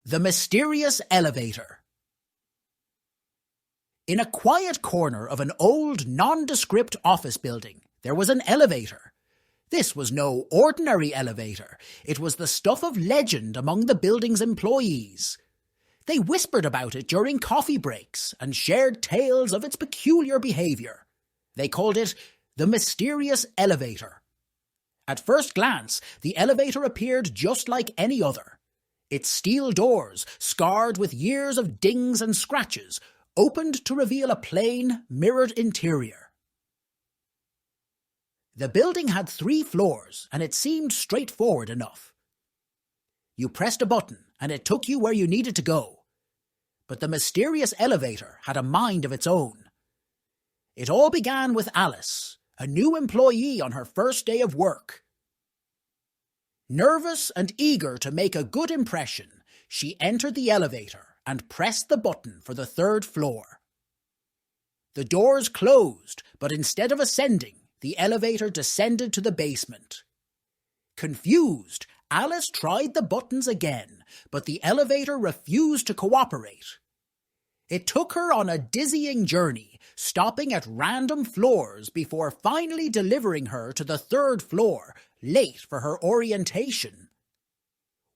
The Mysterious Elevator. In a quiet corner of an old, nondescript office building, there was an elevator. This was no ordinary elevator. It was the stuff of legend among the building's employees. They whispered about it during coffee breaks and shared tales of its peculiar behavior. They called it the Mysterious Elevator. At first glance, the elevator appeared just like any other. Its steel doors, scarred with years of dings and scratches, opened to reveal a plain, mirrored interior. The building had 3 floors, and it seemed straightforward enough. You pressed a button, and it took you where you needed to go. But the mysterious elevator had a mind of its own. It all began with Alice, a new employee on her first day of work. Nervous and eager to make a good impression, she entered the elevator and pressed the button for the 3rd floor. The doors closed, but instead of ascending, the elevator descended to the basement. Confused, Alice tried the buttons again, but the elevator refused to cooperate. It took her on a dizzying journey, stopping at random floors before finally delivering her to the 3rd floor, late for her orientation.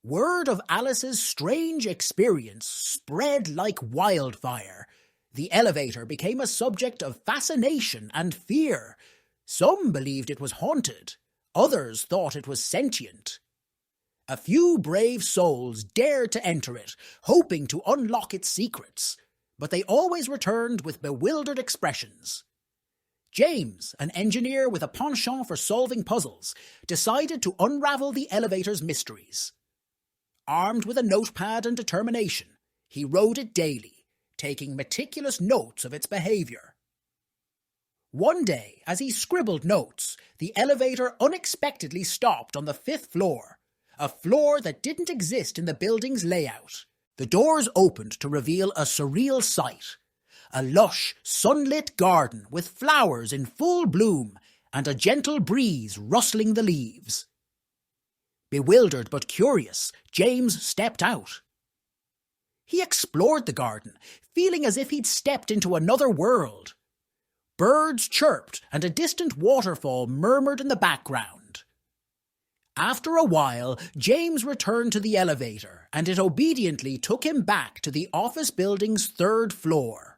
Word of Alice's strange experience spread like wildfire. The elevator became a subject of fascination and fear. Some believed it was haunted. Others thought it was sentient. A few brave souls dared to enter it, hoping to unlock its secrets, but they always returned with bewildered expressions. James, an engineer with a penchant for solving puzzles, decided to unravel the elevator's mysteries. Armed with a notepad and determination, he wrote it daily, taking meticulous notes of its behavior. One day, as he scribbled notes, the elevator unexpectedly stopped on the 5th floor, a floor that didn't exist in the building's layout. The doors opened to reveal a surreal sight. A lush, sunlit garden with flowers in full bloom and a gentle breeze rustling the leaves. Bewildered but curious, James stepped out. He explored the garden, feeling as if he'd stepped into another world. Birds chirped and a distant waterfall murmured in the background. After a while, James returned to the elevator, and it obediently took him back to the office building's 3rd floor.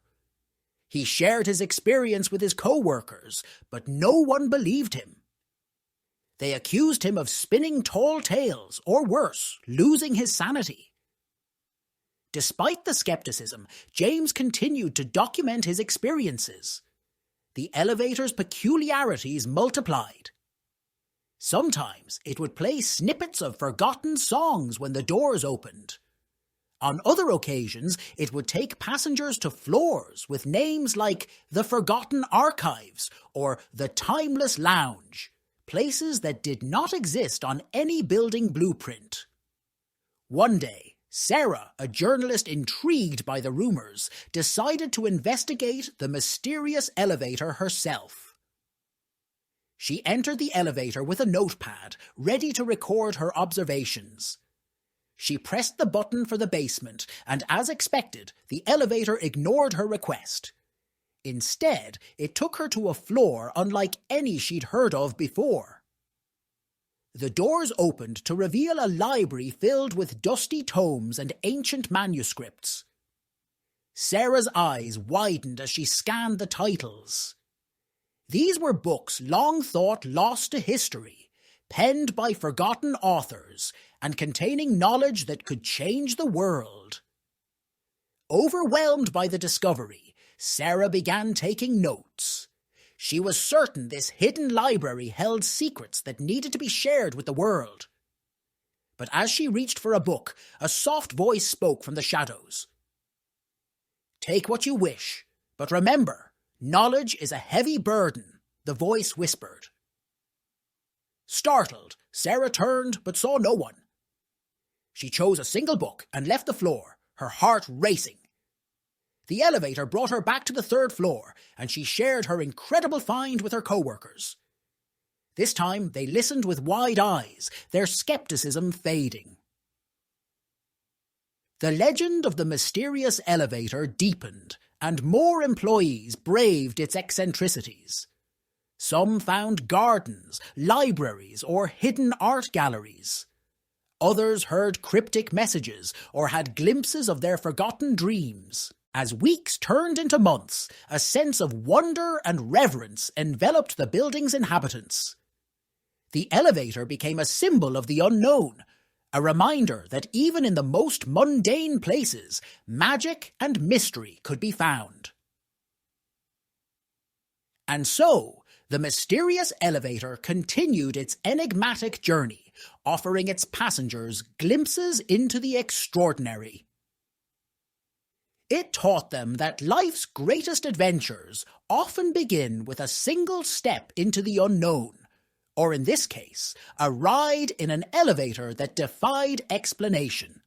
He shared his experience with his co-workers, but no one believed him. They accused him of spinning tall tales, or worse, losing his sanity. Despite the skepticism, James continued to document his experiences. The elevator's peculiarities multiplied. Sometimes it would play snippets of forgotten songs when the doors opened. On other occasions, it would take passengers to floors with names like the Forgotten Archives or the Timeless Lounge, places that did not exist on any building blueprint. One day, Sarah, a journalist intrigued by the rumors, decided to investigate the mysterious elevator herself. She entered the elevator with a notepad, ready to record her observations. She pressed the button for the basement, and as expected, the elevator ignored her request. Instead, it took her to a floor unlike any she'd heard of before. The doors opened to reveal a library filled with dusty tomes and ancient manuscripts. Sarah's eyes widened as she scanned the titles. These were books long thought lost to history, penned by forgotten authors, and containing knowledge that could change the world. Overwhelmed by the discovery, Sarah began taking notes. She was certain this hidden library held secrets that needed to be shared with the world. But as she reached for a book, a soft voice spoke from the shadows. "Take what you wish, but remember, knowledge is a heavy burden," the voice whispered. Startled, Sarah turned but saw no one. She chose a single book and left the floor, her heart racing. The elevator brought her back to the 3rd floor, and she shared her incredible find with her co-workers. This time they listened with wide eyes, their skepticism fading. The legend of the mysterious elevator deepened, and more employees braved its eccentricities. Some found gardens, libraries, or hidden art galleries. Others heard cryptic messages or had glimpses of their forgotten dreams. As weeks turned into months, a sense of wonder and reverence enveloped the building's inhabitants. The elevator became a symbol of the unknown, a reminder that even in the most mundane places, magic and mystery could be found. And so, the mysterious elevator continued its enigmatic journey, offering its passengers glimpses into the extraordinary. It taught them that life's greatest adventures often begin with a single step into the unknown, or in this case, a ride in an elevator that defied explanation.